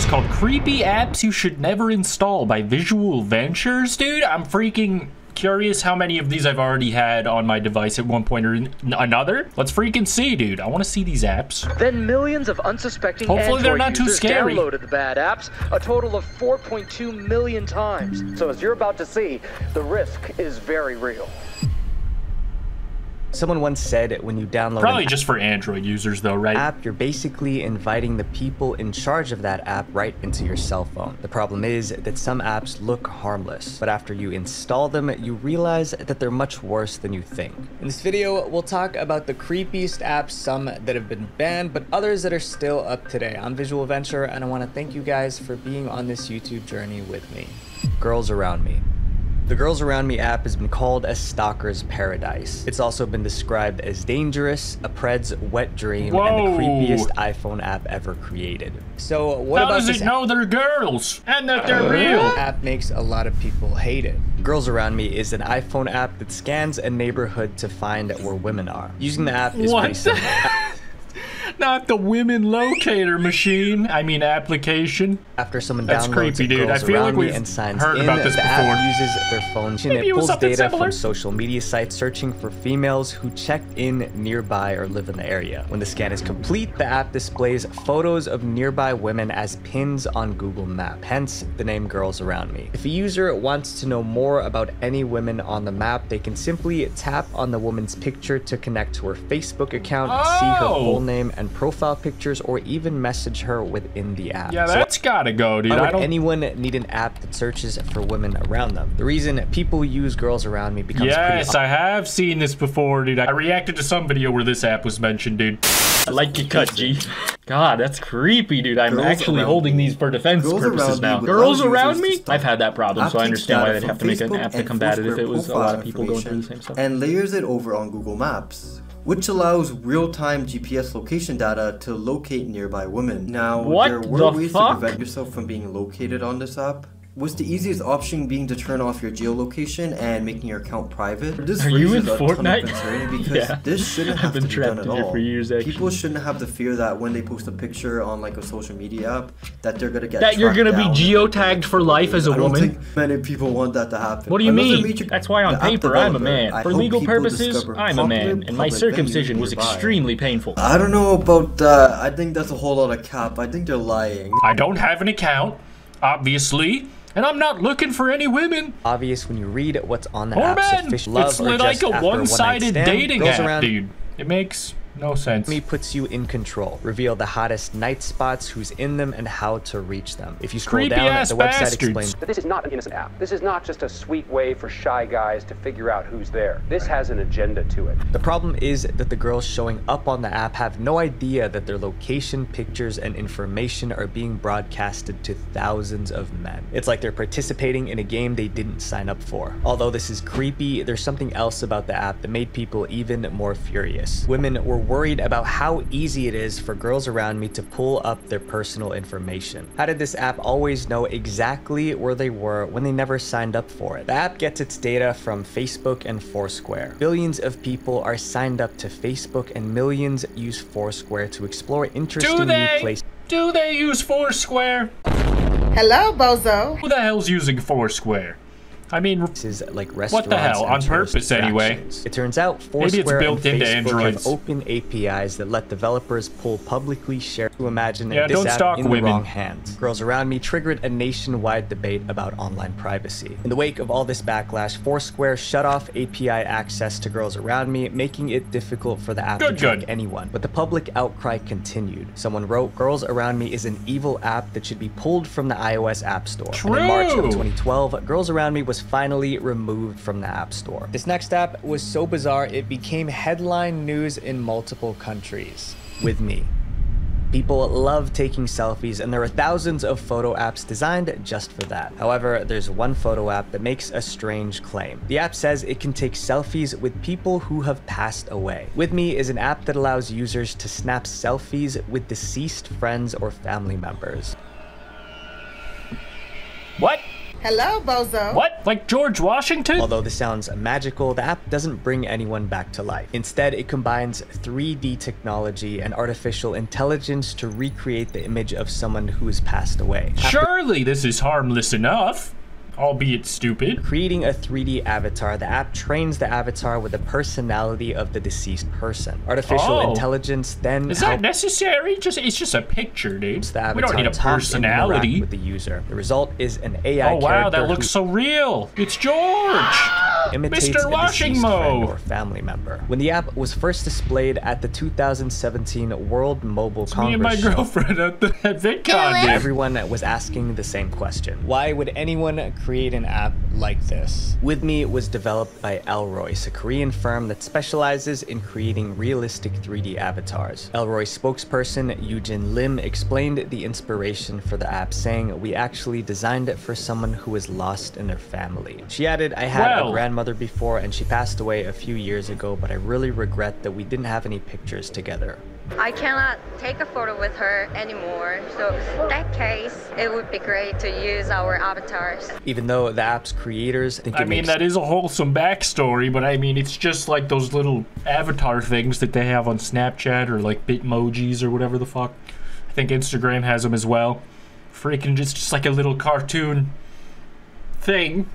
is called Creepy Apps You Should Never Install by Visual Ventures. Dude, I'm freaking curious how many of these I've already had on my device at one point or another. Let's freaking see, dude. I want to see these apps. Then millions of unsuspecting Hopefully Android they're not too users scary. downloaded the bad apps a total of 4.2 million times. So as you're about to see, the risk is very real. Someone once said when you download Probably just for Android users though, right? app, you're basically inviting the people in charge of that app right into your cell phone. The problem is that some apps look harmless, but after you install them, you realize that they're much worse than you think. In this video, we'll talk about the creepiest apps, some that have been banned, but others that are still up today. I'm Visual Venture, and I want to thank you guys for being on this YouTube journey with me. Girls Around Me. The Girls Around Me app has been called a stalker's paradise. It's also been described as dangerous, a pred's wet dream, and the creepiest iPhone app ever created. So what How about does this it know they're girls and that they're real? app makes a lot of people hate it? Girls Around Me is an iPhone app that scans a neighborhood to find where women are. Using the app is pretty simple. Not the women locator machine. I mean application. After someone That's downloads creepy, dude. Girls I feel Around like Me we've and signs heard in, about this the before. app uses their phone and Maybe it it was pulls something data similar. from social media sites searching for females who checked in nearby or live in the area. When the scan is complete, the app displays photos of nearby women as pins on Google Maps, hence the name Girls Around Me. If a user wants to know more about any women on the map, they can simply tap on the woman's picture to connect to her Facebook account, see her full name and profile pictures, or even message her within the app. Yeah, that's gotta go, dude. Why would anyone need an app that searches for women around them? The reason people use Girls Around Me becomes Yes, I have seen this before, dude. I reacted to some video where this app was mentioned, dude. I like your cut, G. God, that's creepy, dude. I'm actually holding these for defense purposes now. Girls Around Me? I've had that problem, so I understand why they'd have to make an app to combat it if it was a lot of people going through the same stuff. And layers it over on Google Maps, which allows real-time GPS location data to locate nearby women. Now, there were ways to prevent yourself from being located on this app, with the easiest option being to turn off your geolocation and making your account private. This raises a ton of concern because this shouldn't have to be done at all. People shouldn't have to fear that when they post a picture on like a social media app that they're gonna get that you're gonna be geotagged for life as a woman. I don't think many people want that to happen. What do you mean? That's why on paper I'm a man. For legal purposes, I'm a man, and my circumcision was extremely painful. I don't know about that. I think that's a whole lot of cap. I think they're lying. I don't have an account, obviously. And I'm not looking for any women. Obvious when you read what's on the app's official love it's like a one-sided dating app, dude. dude. It makes no sense. Me puts you in control. Reveal the hottest night spots, who's in them, and how to reach them. If you scroll down, the website explains. But this is not an innocent app. This is not just a sweet way for shy guys to figure out who's there. This has an agenda to it. The problem is that the girls showing up on the app have no idea that their location, pictures, and information are being broadcasted to thousands of men. It's like they're participating in a game they didn't sign up for. Although this is creepy, there's something else about the app that made people even more furious. Women were worried about how easy it is for Girls Around Me to pull up their personal information. How did this app always know exactly where they were when they never signed up for it? The app gets its data from Facebook and Foursquare. Billions of people are signed up to Facebook and millions use Foursquare to explore interesting new places. Do they use Foursquare? Hello, bozo. Who the hell's using Foursquare? I mean, like restaurants, what the hell? On purpose, anyway. It turns out Foursquare and Facebook have open APIs that let developers pull publicly shared. To imagine this app in the wrong hands. Girls Around Me triggered a nationwide debate about online privacy. In the wake of all this backlash, Foursquare shut off API access to Girls Around Me, making it difficult for the app to track anyone. But the public outcry continued. Someone wrote, "Girls Around Me is an evil app that should be pulled from the iOS App Store." And in March of 2012, Girls Around Me was finally removed from the App Store. This next app was so bizarre it became headline news in multiple countries. With me. People love taking selfies, and there are thousands of photo apps designed just for that. However, there's one photo app that makes a strange claim. The app says it can take selfies with people who have passed away. With Me is an app that allows users to snap selfies with deceased friends or family members. What? Hello, bozo. What? Like George Washington? Although this sounds magical, the app doesn't bring anyone back to life. Instead, it combines 3D technology and artificial intelligence to recreate the image of someone who has passed away. Surely this is harmless enough, albeit stupid. Creating a 3D avatar, the app trains the avatar with the personality of the deceased person. Artificial intelligence then is that necessary? It's just a picture, dude. The we don't need a personality with the user. The result is an AI character. Oh wow, that looks so real. It's George. Imitates Mr. Washing friend or family member. When the app was first displayed at the 2017 World Mobile Congress, me and my girlfriend at VidCon, everyone was asking the same question: why would anyone create an app like this? With Me was developed by Elroyce, a Korean firm that specializes in creating realistic 3D avatars. Elroyce spokesperson Eugene Lim explained the inspiration for the app, saying, "We actually designed it for someone who was lost in their family." She added, "I had a grandmother before and she passed away a few years ago, but I really regret that we didn't have any pictures together. I cannot take a photo with her anymore, so in that case, it would be great to use our avatars." Even though the app's creators think that is a wholesome backstory, but I mean, it's just like those little avatar things that they have on Snapchat or like Bitmojis or whatever the fuck. I think Instagram has them as well. Freaking just like a little cartoon thing.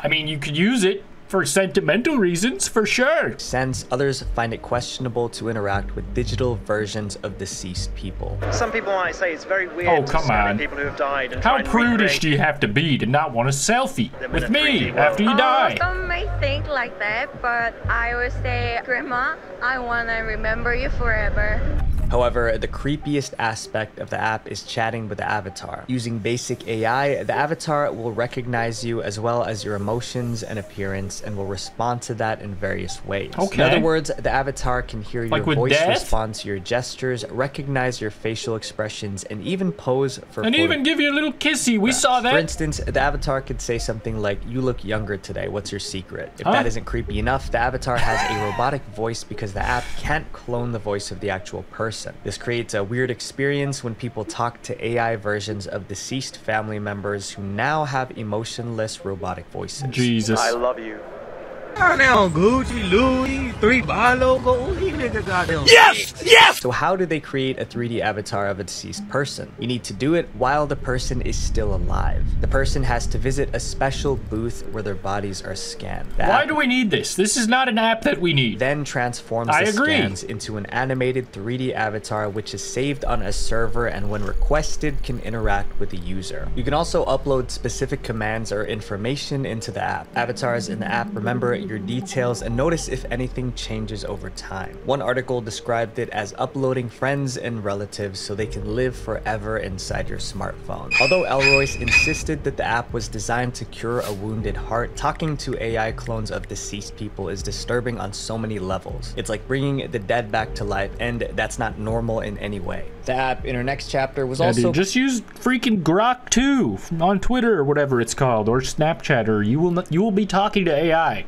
I mean, you could use it for sentimental reasons, for sure. Since others find it questionable to interact with digital versions of deceased people. Some people might say it's very weird to study people who have died and how prudish do you have to be to not want a selfie with me after you die? Some may think like that, but I would say, Grandma, I want to remember you forever. However, the creepiest aspect of the app is chatting with the avatar. Using basic AI, the avatar will recognize you as well as your emotions and appearance and will respond to that in various ways. Okay. In other words, the avatar can hear your voice, respond to your gestures, recognize your facial expressions, and even pose for and even give you a little kissy. We saw that. For instance, the avatar could say something like, "You look younger today. What's your secret?" If that isn't creepy enough, the avatar has a robotic voice because the app can't clone the voice of the actual person. This creates a weird experience when people talk to AI versions of deceased family members who now have emotionless robotic voices. Jesus. I love you. Now Gucci, Louis, 3 logo, these niggas got them. Yes! Yes! So how do they create a 3D avatar of a deceased person? You need to do it while the person is still alive. The person has to visit a special booth where their bodies are scanned. Why do we need this? This is not an app that we need. Then transforms the scans into an animated 3D avatar which is saved on a server and when requested can interact with the user. You can also upload specific commands or information into the app. Avatars in the app remember your details and notice if anything changes over time. One article described it as uploading friends and relatives so they can live forever inside your smartphone. Although Elroyce insisted that the app was designed to cure a wounded heart, talking to AI clones of deceased people is disturbing on so many levels. It's like bringing the dead back to life, and that's not normal in any way. The app in our next chapter was also... Dude, just use freaking Grok 2 on Twitter or whatever it's called, or Snapchat, or you will be talking to AI.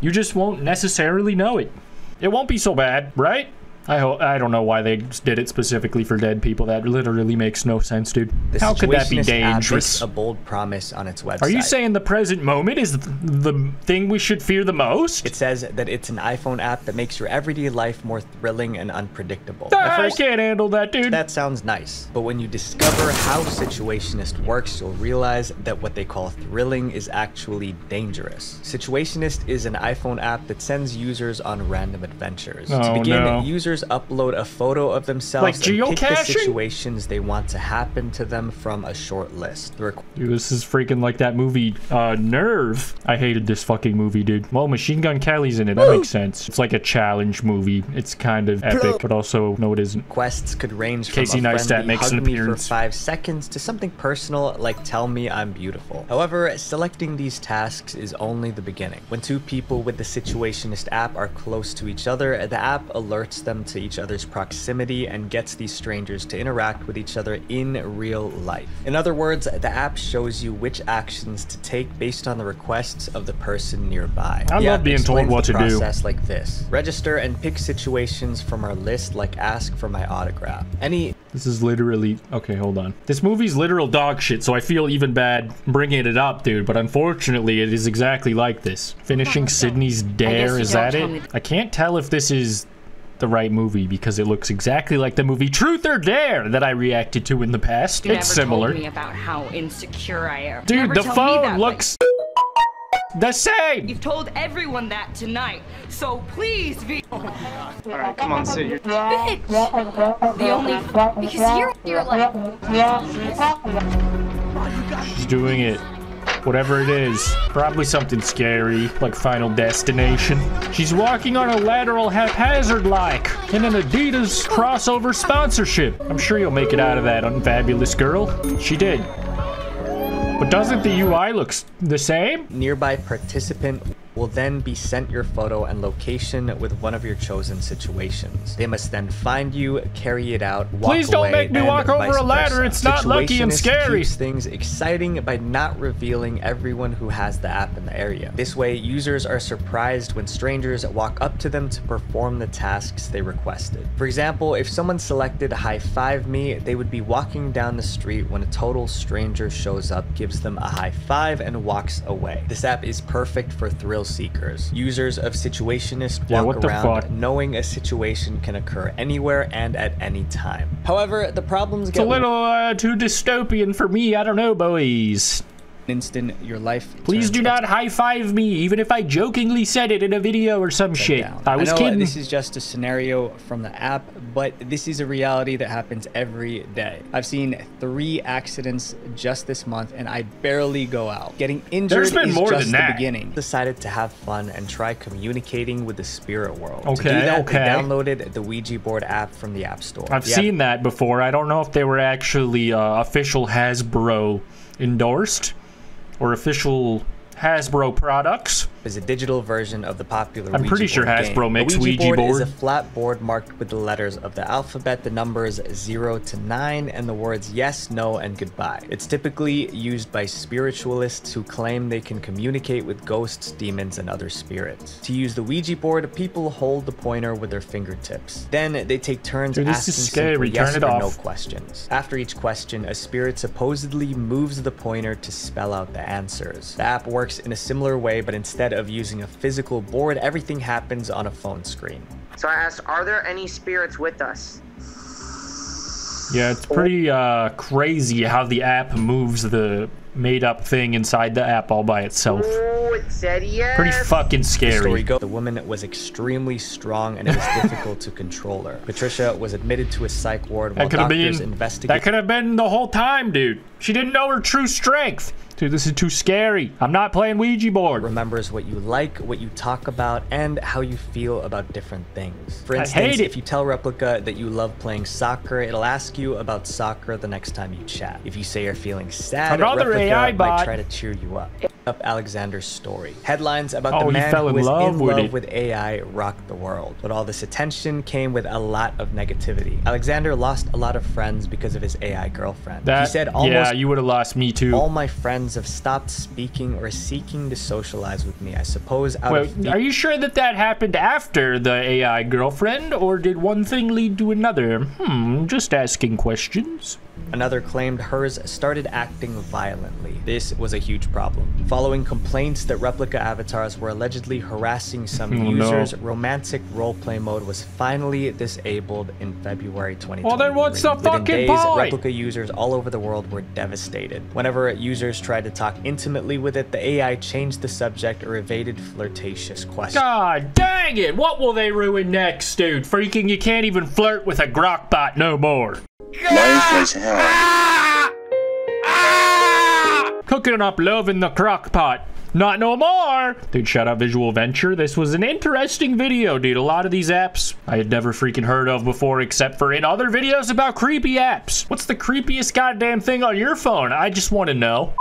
You just won't necessarily know it. It won't be so bad, right? I don't know why they did it specifically for dead people. That literally makes no sense, dude. How could that be dangerous? A bold promise on its website. Are you saying the present moment is the thing we should fear the most? It says that it's an iPhone app that makes your everyday life more thrilling and unpredictable. I can't handle that, dude. That sounds nice, but when you discover how Situationist works, you'll realize that what they call thrilling is actually dangerous. Situationist is an iPhone app that sends users on random adventures. To begin, users upload a photo of themselves like and pick the situations they want to happen to them from a short list. Dude, this is freaking like that movie, Nerve. I hated this fucking movie, dude. Well, Machine Gun Kelly's in it. That makes sense. It's like a challenge movie. It's kind of epic, but also, no, it isn't. Quests could range from Casey a Neistat friendly makes hug an me appearance for 5 seconds to something personal like tell me I'm beautiful. However, selecting these tasks is only the beginning. When two people with the Situationist app are close to each other, the app alerts them to each other's proximity and gets these strangers to interact with each other in real life. In other words, the app shows you which actions to take based on the requests of the person nearby. I love being told what to do. Process like this: register and pick situations from our list, like ask for my autograph. Any This is literally... Okay, hold on. This movie's literal dog shit, so I feel even bad bringing it up, dude. But unfortunately, it is exactly like this. Finishing Sydney's Dare, is that it? I can't tell if this is the right movie because it looks exactly like the movie Truth or Dare that I reacted to in the past. It's similar. Told me about how insecure I am. Dude, the phone looks the same. You've told everyone that tonight, so please be. Alright, come on, sit here. Bitch. The only because you're like. She's doing it. Whatever it is. Probably something scary, like Final Destination. She's walking on a lateral haphazard like in an Adidas crossover sponsorship. I'm sure you'll make it out of that, unfabulous girl. She did. But doesn't the UI look the same? Nearby participant will then be sent your photo and location with one of your chosen situations. They must then find you, carry it out, walk Please don't away, make me walk over a ladder. It's not lucky and scary. Keeps things exciting by not revealing everyone who has the app in the area. This way, users are surprised when strangers walk up to them to perform the tasks they requested. For example, if someone selected High Five Me, they would be walking down the street when a total stranger shows up, gives them a high five, and walks away. This app is perfect for thrill seekers. Users of Situationist walk around knowing a situation can occur anywhere and at any time. However, the problems get a little too dystopian for me. I don't know, boys. Instant, your life. Please do not high five me, even if I jokingly said it in a video or some shit. I was kidding. This is just a scenario from the app, but this is a reality that happens every day. I've seen 3 accidents just this month, and I barely go out. Getting injured is just the beginning. Decided to have fun and try communicating with the spirit world. Okay, to do that, they downloaded the Ouija board app from the App Store. I've seen that before. I don't know if they were actually official Hasbro endorsed or official Hasbro products. Is a digital version of the popular I'm pretty sure Hasbro makes Ouija board. Is a flat board marked with the letters of the alphabet, the numbers 0 to 9, and the words yes, no, and goodbye. It's typically used by spiritualists who claim they can communicate with ghosts, demons, and other spirits. To use the Ouija board, people hold the pointer with their fingertips. Then they take turns asking simple yes or no questions. After each question, a spirit supposedly moves the pointer to spell out the answers. The app works in a similar way, but instead of using a physical board, everything happens on a phone screen. So I asked, are there any spirits with us? Yeah, it's pretty crazy how the app moves the made-up thing inside the app all by itself. Oh, it said yes. Pretty fucking scary. The story goes, the woman was extremely strong and it was difficult to control her. Patricia was admitted to a psych ward while doctors investigated. That could have been the whole time, dude. She didn't know her true strength. Dude, this is too scary. I'm not playing Ouija board. Remembers what you like, what you talk about, and how you feel about different things. For instance, if you tell Replica that you love playing soccer, it'll ask you about soccer the next time you chat. If you say you're feeling sad, Replica might try to cheer you up. Up Alexander's story. Headlines about the man who was in love with AI rocked the world. But all this attention came with a lot of negativity. Alexander lost a lot of friends because of his AI girlfriend. He said almost you would have lost me too. All my friends have stopped speaking or seeking to socialize with me. I suppose are you sure that happened after the AI girlfriend, or did one thing lead to another? Just asking questions. Another claimed hers started acting violently. This was a huge problem. Following complaints that replica avatars were allegedly harassing some users, romantic roleplay mode was finally disabled in February 2020. Well, then what's the fucking point? Replica users all over the world were devastated. Whenever users tried to talk intimately with it, the AI changed the subject or evaded flirtatious questions. God dang it! What will they ruin next, dude? Freaking you can't even flirt with a grokbot no more. Life was hell. Cooking up love in the crock pot. Not no more. Dude, shout out Visual Venture. This was an interesting video, dude. A lot of these apps I had never freaking heard of before, except for in other videos about creepy apps. What's the creepiest goddamn thing on your phone? I just want to know.